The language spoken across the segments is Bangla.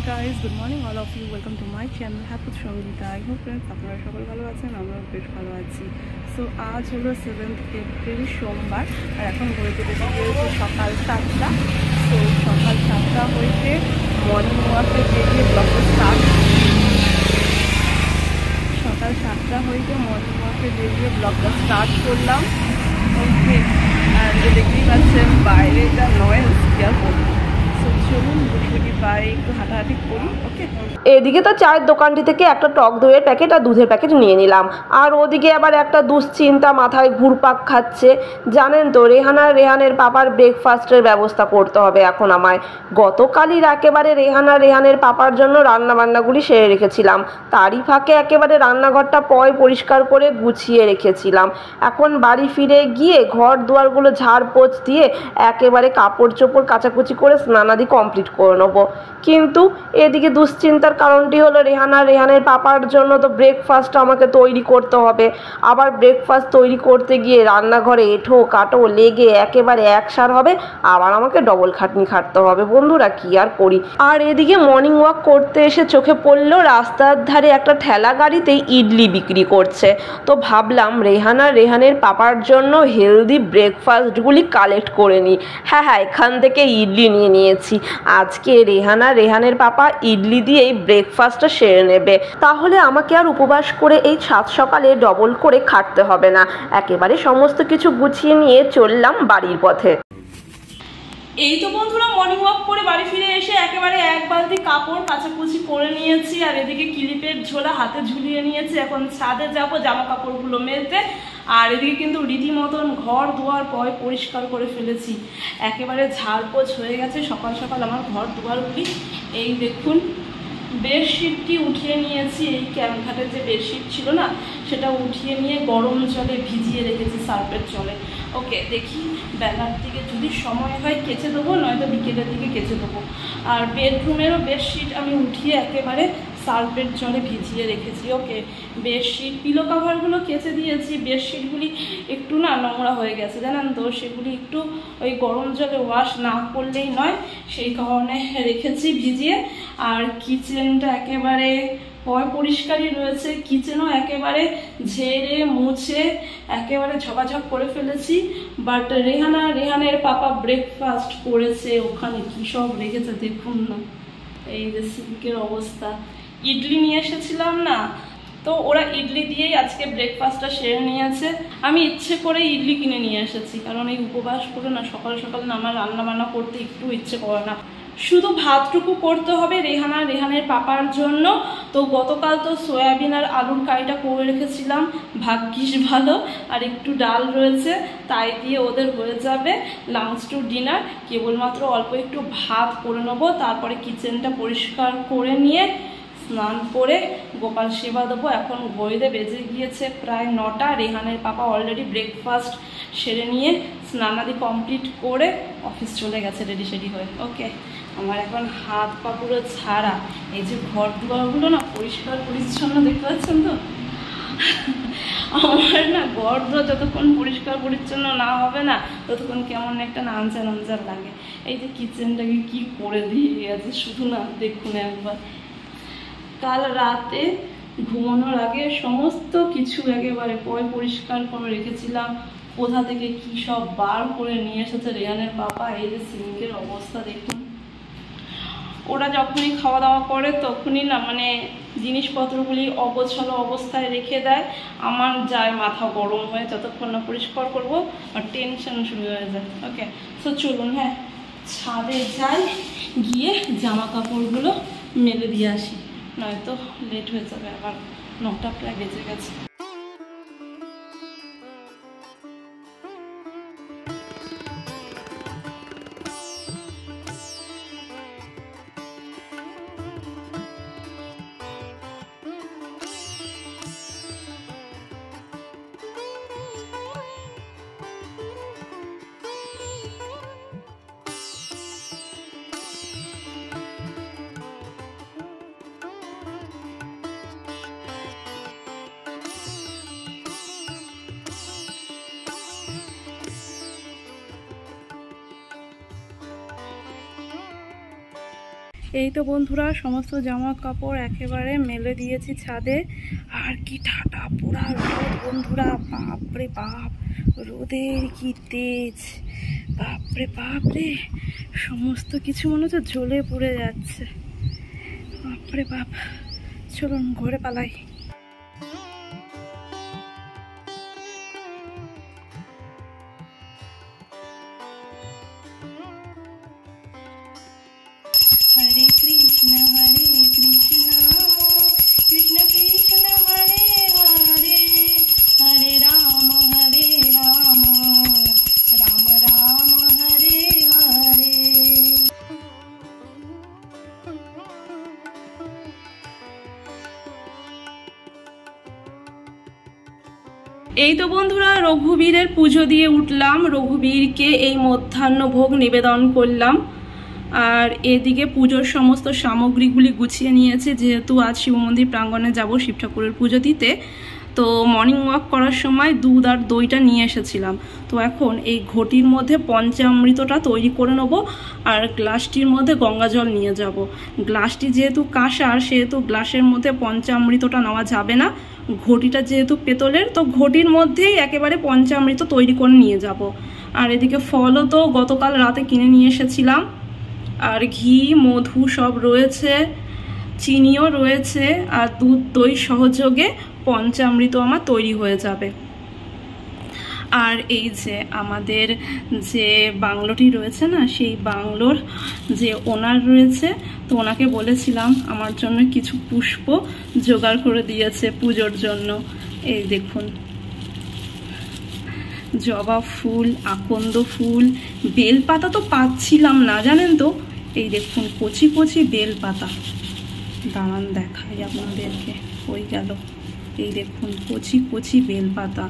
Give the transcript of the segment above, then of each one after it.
guys, good morning all of you. Welcome to my channel Happy Sangita. I hope friends আপনারা সকল ভালো আছেন, আমরাও বেশ ভালো আছি। সো আজ হলো 7th এপ্রিল সোমবার, আর এখন ঘড়িতে বেশি হয়েছে সকাল 7টা। সো সকাল 7টা হইতে মর্নিং ওয়াকে বেরিয়ে ব্লগটা স্টার্ট সকাল 7টা হইতে মর্নিং ওয়াকে বেরিয়ে ব্লগটা স্টার্ট করলাম। ওকে, আর দেখতেই পাচ্ছেন বাইরে এটা নয়েজ কেয়ার করুন। এদিকে তো চায়ের দোকানটি থেকে একটা টক দইয়ের প্যাকেট আর দুধের প্যাকেট নিয়ে নিলাম, আর ওদিকে আবার একটা দুশ্চিন্তা মাথায় ঘুরপাক খাচ্ছে। জানেন তো, রেহানের পাপার ব্রেকফাস্টের ব্যবস্থা করতে হবে এখন আমায়। গতকালই একেবারে রেহানের পাপার জন্য রান্নাবান্নাগুলি সেরে রেখেছিলাম, তারই ফাঁকে একেবারে রান্নাঘরটা পরিষ্কার করে গুছিয়ে রেখেছিলাম। এখন বাড়ি ফিরে গিয়ে ঘর দুয়ারগুলো ঝাড়পোছ দিয়ে একেবারে কাপড় চোপড় কাচাকুচি করে স্নানাদি কমপ্লিট করে নেবো। কিন্তু এদিকে দুশ্চিন্তার কারণটি হলো রেহানের পাপার জন্য তো ব্রেকফাস্ট আমাকে তৈরি করতে হবে। আবার ব্রেকফাস্ট তৈরি করতে গিয়ে রান্নাঘরে এঁঠো কাটো লেগে একেবারে একসার হবে, আবার আমাকে ডবল খাটনি খাটতে হবে। বন্ধুরা, কি আর করি। আর এদিকে মর্নিং ওয়াক করতে এসে চোখে পড়লো রাস্তার ধারে একটা ঠেলা গাড়িতেই ইডলি বিক্রি করছে। তো ভাবলাম রেহানের পাপার জন্য হেলদি ব্রেকফাস্টগুলি কালেক্ট করে নিই। হ্যাঁ, এখান থেকে ইডলি নিয়ে নিয়েছি। আজকে রেহানের পাপা ইডলি দিয়েই ব্রেকফাস্টটা সেরে নেবে, তাহলে আমাকে আর উপবাস করে এই সাত সকালে ডবল করে খাটতে হবে না। একেবারে সমস্ত কিছু গুছিয়ে নিয়ে চললাম বাড়ির পথে। এই তো বন্ধুরা, মর্নিং ওয়াক করে বাড়ি ফিরে এসে একেবারে এক বালতি কাপড় কাচাকুচি করে নিয়েছি, আর এদিকে ক্লিপের ঝোলা হাতে ঝুলিয়ে নিয়েছি। এখন ছাদে যাব জামা কাপড়গুলো মেলতে। আর এদিকে কিন্তু রীতিমতন ঘর দুয়ার পরিষ্কার করে ফেলেছি, একেবারে ঝাড়পোছ হয়ে গেছে। সকাল সকাল আমার ঘর দুয়ারগুলি এই দেখুন, বেডশিটটি উঠিয়ে নিয়েছি। এই ক্যামঘাটের যে বেডশিট ছিল না, সেটা উঠিয়ে নিয়ে গরম জলে ভিজিয়ে রেখেছি, সার্ফের জলে। ওকে, দেখি বেলার দিকে যদি সময় হয় কেচে দেবো, নয়তো বিকেলের দিকে কেচে দেবো। আর বেডরুমেরও বেডশিট আমি উঠিয়ে একেবারে সার্ফের জলে ভিজিয়ে রেখেছি। ওকে, বেডশিট পিলো কাভারগুলো কেচে দিয়েছি। বেডশিটগুলি একটু না নোংরা হয়ে গেছে, জানেন তো, সেগুলি একটু ওই গরম জলে ওয়াশ না করলেই নয়, সেই কারণে রেখেছি ভিজিয়ে। আর কিচেনটা একেবারে পরিষ্কারই রয়েছে, কিচেনও একেবারে ঝেড়ে মুছে একেবারে ঝপাঝপ করে ফেলেছি। বাট রেহানের পাপা ব্রেকফাস্ট করেছে, ওখানে কী সব রেখেছে দেখুন না। এই যে সিঙ্কের অবস্থা। ইডলি নিয়ে এসেছিলাম না, তো ওরা ইডলি দিয়েই আজকে ব্রেকফাস্টটা সেরে নিয়েছে। আমি ইচ্ছে করে ইডলি কিনে নিয়ে এসেছি, কারণ এই উপবাস করে না সকাল সকাল না আমার রান্নাবান্না করতে একটু ইচ্ছে করে না। শুধু ভাতটুকু করতে হবে রেহানের পাপার জন্য। তো গতকাল তো সয়াবিন আর আলুর কারিটা করে রেখেছিলাম, ভাগ্যিস ভালো। আর একটু ডাল রয়েছে, তাই দিয়ে ওদের হয়ে যাবে লাঞ্চ টু ডিনার। কেবলমাত্র অল্প একটু ভাত করে নেবো, তারপরে কিচেনটা পরিষ্কার করে নিয়ে স্নান করে গোপাল সেবা দেবো। এখন ঘড়িতে বেজে গিয়েছে প্রায় 9টা। রেহানের পাপা অলরেডি ব্রেকফাস্ট সেরে নিয়ে স্নানাদি কমপ্লিট করে অফিস চলে গেছে রেডি হয়ে। ওকে, আমার এখন হাত পা পুরো ছাড়া। এই যে ঘর দুয়ারগুলো না পরিষ্কার পরিচ্ছন্ন দেখতে পাচ্ছেন তো। আমার না ঘর দুয়ার যতক্ষণ পরিষ্কার পরিচ্ছন্ন না হবে না, ততক্ষণ কেমন একটা নাঞ্জার লাগে। এই যে কিচেনটাকে কি করে দিয়ে গেছে শুধু না দেখুন একবার। কাল রাতে ঘুমানোর আগে সমস্ত কিছু একেবারে পরিষ্কার করে রেখেছিলাম। কোথা থেকে কি সব বার করে নিয়ে এসেছে রেহানের পাপা। এই যে সিঙ্কের অবস্থা দেখুন। ওরা যখনই খাওয়া দাওয়া করে তখনই না মানে জিনিসপত্রগুলি অগোছালো অবস্থায় রেখে দেয়। আমার যায় মাথা গরম হয়ে, যতক্ষণ না পরিষ্কার করবো আর টেনশন শুরু হয়ে যায়। ওকে, তো চলুন হ্যাঁ ছাদে যাই, গিয়ে জামা কাপড়গুলো মেলে দিয়ে আসি, নয়তো লেট হয়ে যাবে। আবার 9টা প্রায় বেজে গেছে। এই তো বন্ধুরা সমস্ত জামা কাপড় একেবারে মেলে দিয়েছি ছাদে। আর কি ঠাটা পোড়া রোদ বন্ধুরা, বাপরে বাপ, রোদের কি তেজ, বাপরে বাপরে, সমস্ত কিছু মনে হচ্ছে জ্বলে পুড়ে যাচ্ছে, বাপরে বাপ। চলুন ঘরে পালাই। हरे कृष्ण कृष्ण कृष्ण हरे हरे, हरे राम राम राम हरे हरे। এই তো বন্ধুরা রঘুবীরের পুজো দিয়ে উঠলাম, রঘুবীরকে এই মধ্যাহ্ন ভোগ নিবেদন করলাম। আর এদিকে পুজোর সমস্ত সামগ্রীগুলি গুছিয়ে নিয়েছে, যেহেতু আজ শিব মন্দির প্রাঙ্গণে যাব শিব ঠাকুরের পুজো দিতে। তো মর্নিং ওয়াক করার সময় দুধ আর দইটা নিয়ে এসেছিলাম। তো এখন এই ঘটির মধ্যে পঞ্চামৃতটা তৈরি করে নেব, আর গ্লাসটির মধ্যে গঙ্গা জল নিয়ে যাব। গ্লাসটি যেহেতু কাঁসার, সেহেতু গ্লাসের মধ্যে পঞ্চামৃতটা নেওয়া যাবে না। ঘটিটা যেহেতু পেতলের, তো ঘটির মধ্যেই একেবারে পঞ্চামৃত তৈরি করে নিয়ে যাব। আর এদিকে ফলও তো গতকাল রাতে কিনে নিয়ে এসেছিলাম, আর ঘি মধু সব রয়েছে, চিনিও রয়েছে, আর দুধ দই সহযোগে পঞ্চামৃত আমার তৈরি হয়ে যাবে। আর এই যে আমাদের যে বাংলোটি রয়েছে না, সেই বাংলোর যে ওনার রয়েছে, তো ওনাকে বলেছিলাম আমার জন্য কিছু পুষ্প জোগাড় করে দিয়েছে পুজোর জন্য। এই দেখুন, জবা ফুল, আকন্দ ফুল, বেলপাতা তো পাচ্ছিলাম না জানেন তো। এই দেখুন কচি কচি বেলপাতা, দাঁড়ান দেখাই আপনাদেরকে, ওই গেল। এই দেখুন কচি কচি বেলপাতা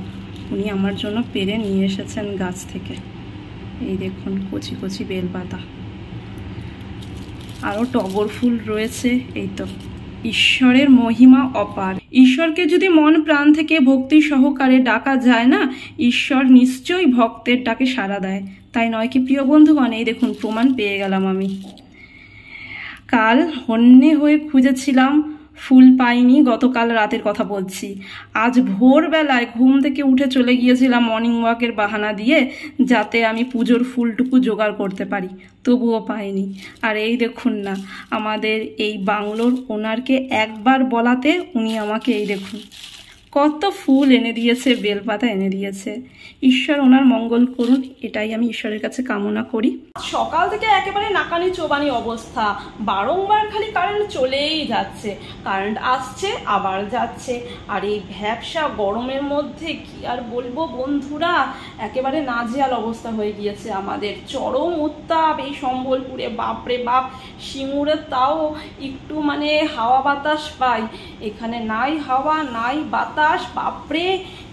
উনি আমার জন্য পেরে নিয়ে এসেছেন গাছ থেকে। এই দেখুন কচি কচি বেলপাতা, আরও টগর ফুল রয়েছে। এই তো, ঈশ্বরের মহিমা অপার। ঈশ্বরকে যদি মন প্রাণ থেকে ভক্তি সহকারে ডাকা যায় না, ঈশ্বর নিশ্চয়ই ভক্তের ডাকে সাড়া দেয়, তাই নয় কি প্রিয় বন্ধুগণ? এই দেখুন প্রমাণ পেয়ে গেলাম আমি। কাল হন্যে হয়ে খুঁজেছিলাম, ফুল পাইনি, গতকাল রাতের কথা বলছি। আজ ভোরবেলায় ঘুম থেকে উঠে চলে গিয়েছিলাম মর্নিং ওয়াকের বাহানা দিয়ে, যাতে আমি পুজোর ফুলটুকু জোগাড় করতে পারি, তবুও পাইনি। আর এই দেখুন না, আমাদের এই বাংলোর ওনারকে একবার বলাতে উনি আমাকে এই দেখুন কত ফুল এনে দিয়েছে, বেলপাতা এনে দিয়েছে। ঈশ্বর ওনার মঙ্গল করুন, এটাই আমি ঈশ্বরের কাছে কামনা করি। সকাল থেকে একেবারে নাকানি চোবানি অবস্থা, বারংবার খালি কারেন্ট চলেই যাচ্ছে, কারেন্ট আসছে আবার যাচ্ছে। আর এই ভ্যাপসা গরমের মধ্যে কি আর বলবো বন্ধুরা, একেবারে নাজেহাল অবস্থা হয়ে গিয়েছে আমাদের। চরম উত্তাপ এই সম্বলপুরে, বাপরে বাপ। সিঙ্গুরে তাও একটু মানে হাওয়া বাতাস পাই, এখানে নাই হাওয়া নাই বাতাস, বাপরে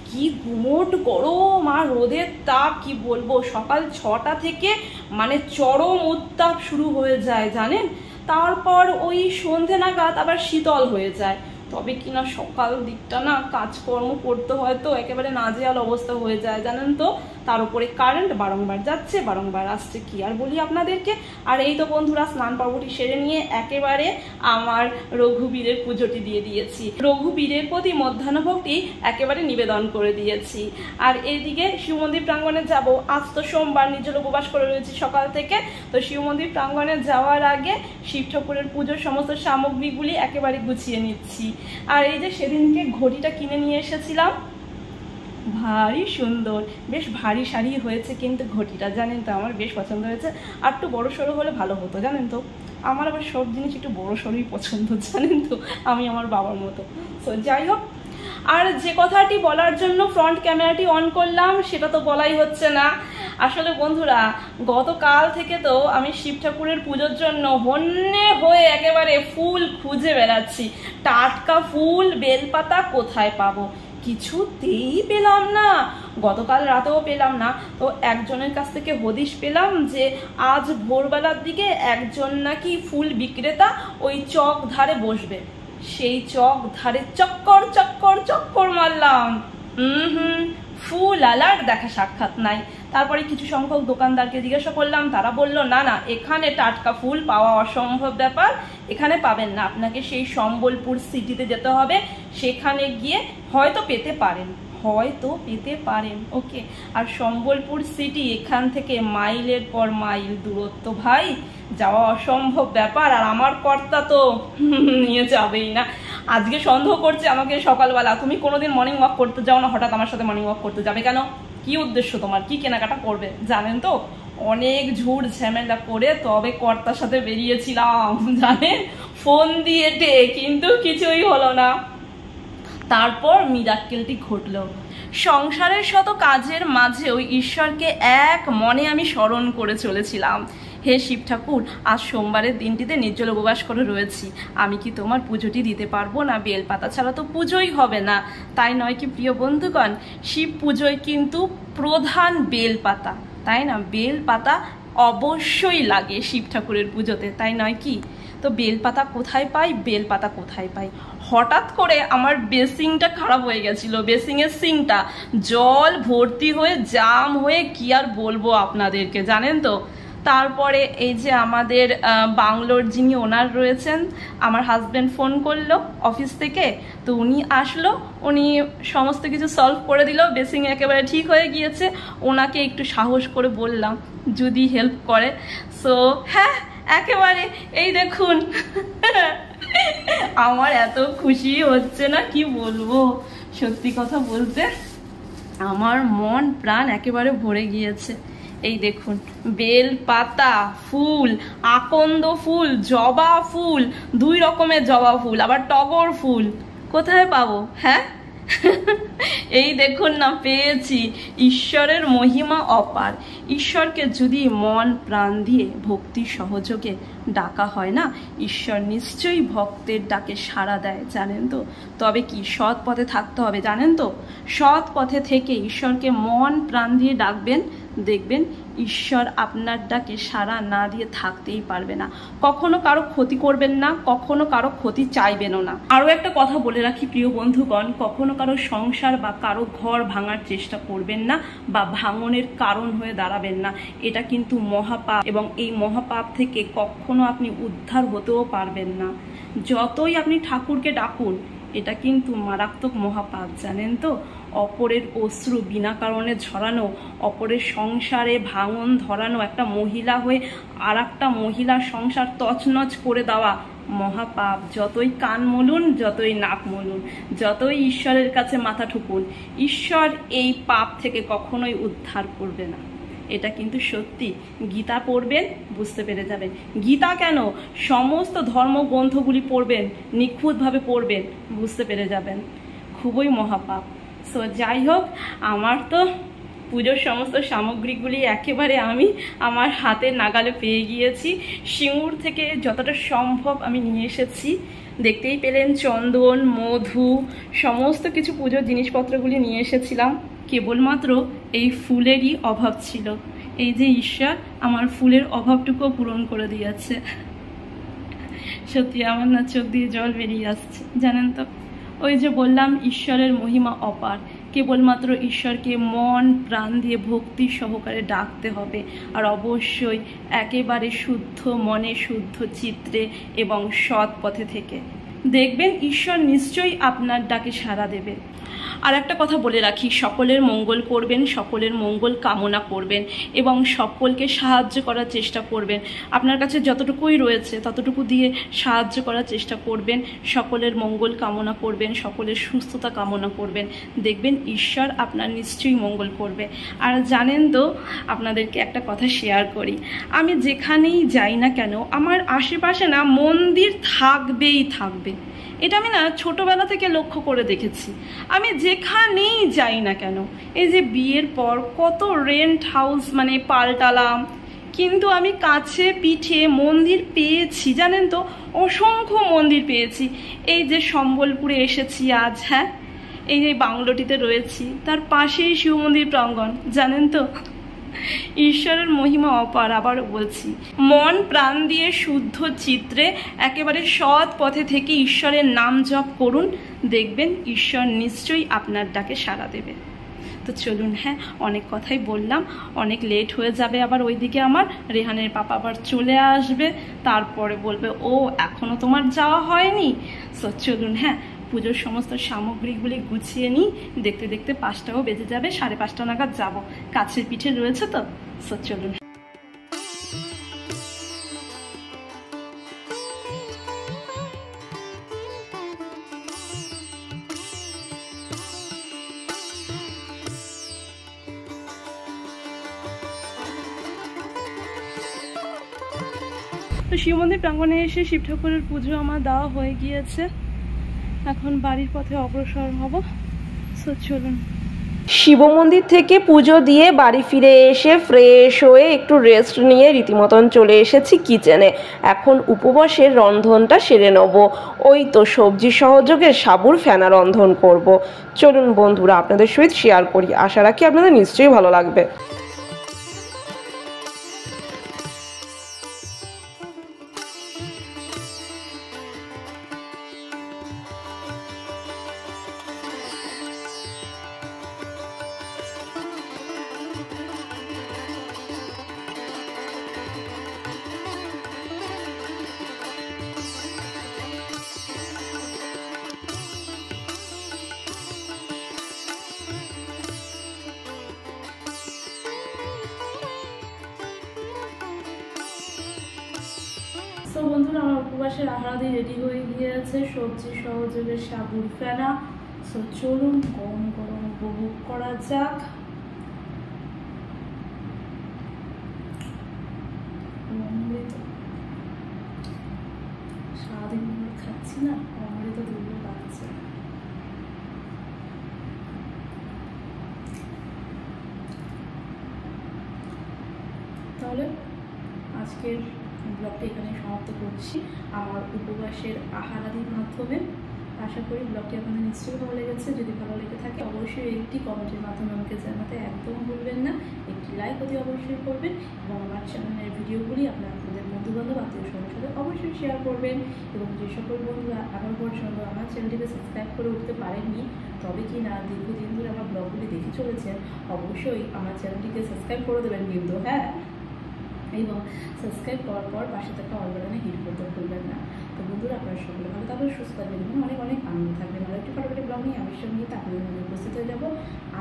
কি গুমোট গরম আর রোদের তাপ, কি বলবো। সকাল 6টা থেকে মানে চরম উত্তাপ শুরু হয়ে যায় জানেন, তারপর ওই সন্ধে নাগাদ আবার শীতল হয়ে যায়। তবে কিনা সকাল দিকটা না কাজকর্ম করতে হয়, তো একেবারে নাজেহাল অবস্থা হয়ে যায় জানেন তো। তার উপরে কারেন্ট বারংবার যাচ্ছে বারংবার আসছে, কি আর বলি আপনাদেরকে। আর এই তো বন্ধুরা স্নান পর্বটি সেরে নিয়ে একেবারে আমার রঘুবীরের পুজোটি দিয়ে দিয়েছি, রঘুবীরের প্রতি মধ্যাহ্নভোগটি একেবারে নিবেদন করে দিয়েছি। আর এইদিকে শিব মন্দির প্রাঙ্গণে যাব, আজ তো সোমবার, নির্জল উপবাস করে রয়েছি সকাল থেকে। তো শিব মন্দির প্রাঙ্গণে যাওয়ার আগে শিব ঠাকুরের পুজোর সমস্ত সামগ্রীগুলি একেবারে গুছিয়ে নিচ্ছি। আর এই যে সেদিনকে ঘড়িটা কিনে নিয়ে এসেছিলাম, ভারী সুন্দর, বেশ ভারী সারি হয়েছে কিন্তু ঘটিটা জানেন তো আমার বেশ পছন্দ হয়েছে। আর একটু বড় সড়ো হলে ভালো হতো জানেন তো, আমার আবার সব জিনিস একটু বড় সড়োই পছন্দ জানেন তো, আমি আমার বাবার মতো। সো যাই হোক, আর যে কথাটি বলার জন্য ফ্রন্ট ক্যামেরাটি অন করলাম সেটা তো বলাই হচ্ছে না। আসলে বন্ধুরা গতকাল থেকে তো আমি শিব ঠাকুরের পুজোর জন্য হন্যে হয়ে একেবারে ফুল খুঁজে বেড়াচ্ছি, টাটকা ফুল বেলপাতা কোথায় পাবো, কিছুতেই পেলাম না। গতকাল রাতেও পেলাম না। তো একজনের কাছ থেকে হদিশ পেলাম যে আজ ভোরবেলার দিকে একজন নাকি ফুল বিক্রেতা ওই চক ধারে বসবে। সেই চক ধারে চক্কর চক্কর চক্কর মারলাম, ফুল আলার দেখা সাক্ষাৎ নাই। তারপরে কিছু সংখ্যক দোকানদারকে জিজ্ঞাসা করলাম, তারা বলল না না, এখানে টাটকা ফুল পাওয়া অসম্ভব ব্যাপার, এখানে পাবেন না, আপনাকে সেই সম্বলপুর সিটিতে যেতে হবে, সেখানে গিয়ে হয়তো পেতে পারেন, ওকে। আর সম্বলপুর সিটি এখান থেকে মাইলের পর মাইল দূরত্ব ভাই, যাওয়া অসম্ভব ব্যাপার। আর আমার কর্তা তো নিয়ে যাবেই না। আজকে সন্দেহ করছে আমাকে সকালবেলা, তুমি কোনোদিন মর্নিং ওয়াক করতে যাও না, হঠাৎ আমার সাথে মর্নিং ওয়াক করতে যাবে কেন? কি উদ্দেশ্য তোমার? কি কেনাকাটা করবে? জানেন তো অনেক ঝুট ঝামেলা করে তবে কর্তার সাথে বেরিয়েছিলাম, জানেন, ফোন দিয়ে কিন্তু কিছুই হলো না। তারপর মিরাক্কেলটি ঘটলো। সংসারের শত কাজের মাঝেও ঈশ্বরকে এক মনে আমি স্মরণ করে চলেছিলাম। হে শিব ঠাকুর, আজ সোমবারের দিনটিতে নির্জল উপবাস করে রয়েছি, আমি কি তোমার পুজোটি দিতে পারবো না? বেলপাতা ছাড়া তো পুজোই হবে না, তাই নয় কি প্রিয় বন্ধুগণ? শিব পুজোয় কিন্তু প্রধান বেলপাতা, তাই না? বেলপাতা অবশ্যই লাগে শিব ঠাকুরের পুজোতে, তাই নয় কি? তো বেলপাতা কোথায় পাই? হঠাৎ করে আমার বেসিংটা খারাপ হয়ে গেছিল, বেসিংয়ের সিংটা জল ভর্তি হয়ে জাম হয়ে কি আর বলবো আপনাদেরকে, জানেন তো। তারপরে এই যে আমাদের বাংলোর যিনি ওনার রয়েছেন, আমার হাজব্যান্ড ফোন করলো অফিস থেকে, তো উনি আসলো, উনি সমস্ত কিছু সলভ করে দিল, বেসিং একেবারে ঠিক হয়ে গিয়েছে। ওনাকে একটু সাহস করে বললাম যদি হেল্প করে। সো হ্যাঁ, একেবারে এই দেখুন আমার এত খুশি হচ্ছে না কি বলবো, সত্যি কথা বলতে আমার মন প্রাণ একেবারে ভরে গিয়েছে। এই দেখুন, বেল পাতা, ফুল, আকন্দ ফুল, জবা ফুল, 2 রকমের জবা ফুল, আবার টগর ফুল কোথায় পাবো? হ্যাঁ এই দেখুন না, পেয়েছি। ঈশ্বরের মহিমা অপার। ঈশ্বরকে যদি মন প্রাণ দিয়ে ভক্তি সহযোগে ডাকা হয় না, ঈশ্বর নিশ্চয়ই ভক্তের ডাকে সাড়া দেয়, জানেন তো। তবে কি সৎ পথে থাকতে হবে, জানেন তো। সৎ পথে থেকে ঈশ্বরকে মন প্রাণ দিয়ে ডাকবেন, দেখবেন ঈশ্বর আপনার ডাকে সাড়া না দিয়ে থাকতেই পারবে না। কখনো কারো ক্ষতি করবেন না, কখনো কারো ক্ষতি চাইবেনও না। আরও একটা কথা বলে রাখি প্রিয় বন্ধুগণ, কখনো কারো সংসার বা কারো ঘর ভাঙার চেষ্টা করবেন না বা ভাঙনের কারণ হয়ে দাঁড়াবেন না, এটা কিন্তু মহাপাপ, এবং এই মহাপাপ থেকে কখনো আপনি উদ্ধার হতেও পারবেন না। যতই আপনি ঠাকুরকে ডাকুন, এটা কিন্তু মারাত্মক মহাপাপ, জানেন তো। অপরের অশ্রু বিনা কারণে ঝরানো, অপরের সংসারে ভাঙন ধরানো, একটা মহিলা হয়ে আর একটা মহিলার সংসার তছনছ করে দেওয়া মহাপাপ। যতই কান মলুন, যতই নাক মলুন, যতই ঈশ্বরের কাছে মাথা ঠুকুন, ঈশ্বর এই পাপ থেকে কখনোই উদ্ধার করবে না। এটা কিন্তু সত্যি। গীতা পড়বেন, বুঝতে পেরে যাবেন। গীতা কেন, সমস্ত ধর্মগ্রন্থগুলি পড়বেন, নিখুঁতভাবে পড়বেন, বুঝতে পেরে যাবেন। খুবই মহাপাপ। সো যাই হোক, আমার তো পুজোর সমস্ত সামগ্রীগুলি একেবারে আমি আমার হাতের নাগালে পেয়ে গিয়েছি। সিঙ্গুর থেকে যতটা সম্ভব আমি নিয়ে এসেছি। দেখতেই পেলেন চন্দন, মধু, সমস্ত কিছু পুজোর জিনিসপত্রগুলি নিয়ে এসেছিলাম। কেবলমাত্র এই ফুলেরই অভাব ছিল। এই যে ঈশ্বর আমার ফুলের অভাবটুকুও পূরণ করে দিয়েছে। সত্যি আমার না চোখ দিয়ে জল বেরিয়ে আসছে, জানেন তো। ওই যে বললাম, ঈশ্বরের মহিমা অপার। কেবলমাত্র ঈশ্বরকে মন প্রাণ দিয়ে ভক্তি সহকারে ডাকতে হবে, আর অবশ্যই একেবারে শুদ্ধ মনে, শুদ্ধ চিত্রে এবং সৎ পথে থেকে। দেখবেন ঈশ্বর নিশ্চয়ই আপনার ডাকে সাড়া দেবে। আর একটা কথা বলে রাখি, সকলের মঙ্গল করবেন, সকলের মঙ্গল কামনা করবেন এবং সকলকে সাহায্য করার চেষ্টা করবেন। আপনার কাছে যতটুকুই রয়েছে ততটুকু দিয়ে সাহায্য করার চেষ্টা করবেন। সকলের মঙ্গল কামনা করবেন, সকলের সুস্থতা কামনা করবেন। দেখবেন ঈশ্বর আপনার নিশ্চয়ই মঙ্গল করবে। আর জানেন তো, আপনাদেরকে একটা কথা শেয়ার করি, আমি যেখানেই যাই না কেন আমার আশেপাশে না মন্দির থাকবেই থাকবে। এটা আমি না ছোটবেলা থেকে লক্ষ্য করে দেখেছি। আমি যেখানেই যাই না কেন, এই যে বিয়ের পর কত রেন্ট হাউস মানে পাল্টালাম, কিন্তু আমি কাছে পিঠে মন্দির পেয়েছি, জানেন তো, অসংখ্য মন্দির পেয়েছি। এই যে সম্বলপুরে এসেছি আজ, হ্যাঁ, এই যে বাংলোটিতে রয়েছি, তার পাশেই শিব মন্দির প্রাঙ্গণ, জানেন তো। ঈশ্বরের মহিমা অপার। আবার বলছি, মন প্রাণ দিয়ে শুদ্ধ চিত্রে একেবারে সৎ পথে থেকে ঈশ্বরের নাম জপ করুন, দেখবেন ঈশ্বর নিশ্চয়ই আপনার ডাকে সাড়া দেবে। তো চলুন, হ্যাঁ অনেক কথাই বললাম, অনেক লেট হয়ে যাবে, আবার ওইদিকে আমার রেহানের পাপা আবার চলে আসবে, তারপরে বলবে ও এখনও তোমার যাওয়া হয়নি। সো চলুন, হ্যাঁ পুজোর সমস্ত সামগ্রীগুলি গুছিয়ে নিই, দেখতে দেখতে 5টাও বেজে যাবে, 5:30 নাগাদ যাবো, কাছের পিঠে রয়েছে তো। সো চলুন। তো শিব মন্দির প্রাঙ্গণে এসে শিব ঠাকুরের পুজো আমার দেওয়া হয়ে গিয়েছে, এখন বাড়ির পথে অগ্রসর হব। সো চলুন। শিব মন্দির থেকে পুজো দিয়ে বাড়ি ফিরে এসে ফ্রেশ হয়ে একটু রেস্ট নিয়ে রীতিমতন চলে এসেছি কিচেনে। এখন উপবাসের রন্ধনটা সেরে নেব। ওই তো সবজি সহযোগে সাবুর ফেনা রন্ধন করব। চলুন বন্ধুরা, আপনাদের সহিত শেয়ার করি, আশা রাখি আপনাদের নিশ্চয়ই ভালো লাগবে। তো বন্ধুরা, আমার উপবাসের আহারাদি রেডি হয়ে গিয়েছে, সবজি সহযোগে সাবুর ফেনা। সো চলুন গরম গরম উপভোগ করা যাক। সারাদিন খাচ্ছি না, অমৃত দুর্গ পাচ্ছে। তাহলে আজকের ব্লগটা এখানে সমাপ্ত করছি আমার উপবাসের আহারাদির মাধ্যমে। আশা করি ব্লগটি আপনাদের নিশ্চয়ই ভালো লেগেছে। যদি ভালো লেগে থাকে অবশ্যই একটি কমেন্টের মাধ্যমে আমাকে জানাতে একদম ভুলবেন না। একটি লাইক অতি অবশ্যই করবেন এবং আমার চ্যানেলের ভিডিওগুলি আপনাদের বন্ধুবান্ধব আত্মীয় স্বজনের সাথে অবশ্যই শেয়ার করবেন। এবং যে সকল বন্ধুরা এখন পর্যন্ত আমার চ্যানেলটিকে সাবস্ক্রাইব করে উঠতে পারেননি, তবে কি না দীর্ঘদিন ধরে আমার ব্লগগুলি দেখে চলেছেন, অবশ্যই আমার চ্যানেলটিকে সাবস্ক্রাইব করে দেবেন কিন্তু, হ্যাঁ। এবং সাবস্ক্রাইব করার পর পাশে থাকা অল বাটনে হিট করতে ভুলবেন না। তো বন্ধুরা, আপনারা সকলে ভালো থাকবেন, সুস্থ থাকবেন এবং অনেক অনেক আনন্দ থাকবেন। আরও একটি ফটোফটি ব্লগ নিয়ে আমার সঙ্গে আপনাদের মধ্যে উপস্থিত হয়ে যাবো।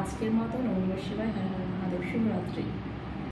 আজকের মতো নমঃ শিবায়, হর হর মহাদেব, শুভরাত্রি।